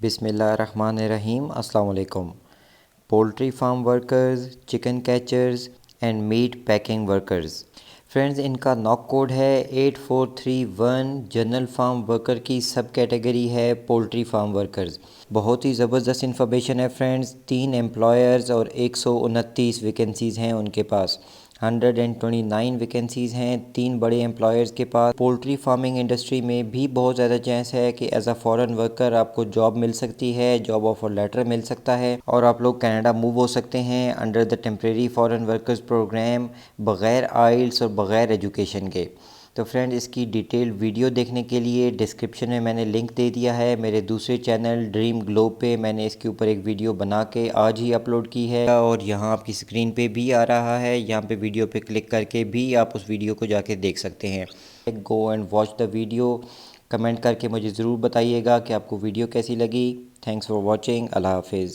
بسم اللہ الرحمن الرحیم۔ السلام علیکم۔ Poultry farm workers, chicken catchers and meat packing workers, friends ان کا ناک کوڈ ہے 8431۔ جنرل فارم ورکر کی سب کیٹیگری ہے پولٹری فارم ورکرز۔ بہت ہی زبردست انفارمیشن ہے فرینڈز۔ 3 امپلائرز اور 129 ویکنسیز ہیں ان کے پاس۔ 129 ویکنسیز ہیں 3 بڑے امپلائرز کے پاس۔ پولٹری فارمنگ انڈسٹری میں بھی بہت زیادہ چانس ہے کہ ایز اے فارن ورکر آپ کو جاب مل سکتی ہے، جاب آفر لیٹر مل سکتا ہے اور آپ لوگ کینیڈا موو ہو سکتے ہیں under the temporary foreign workers programme, بغیر آئلس اور بغیر ایجوکیشن کے۔ تو فرینڈ اس کی ڈیٹیل ویڈیو دیکھنے کے لیے ڈسکرپشن میں نے لنک دے دیا ہے۔ میرے دوسرے چینل ڈریم گلوب پہ میں نے اس کے اوپر ایک ویڈیو بنا کے آج ہی اپلوڈ کی ہے، اور یہاں آپ کی اسکرین پہ بھی آ رہا ہے، یہاں پہ ویڈیو پہ کلک کر کے بھی آپ اس ویڈیو کو جا کے دیکھ سکتے ہیں۔ Go and watch the video. Comment کر کے مجھے ضرور بتائیے گا کہ آپ کو ویڈیو کیسی لگی۔ Thanks for watching. اللہ حافظ۔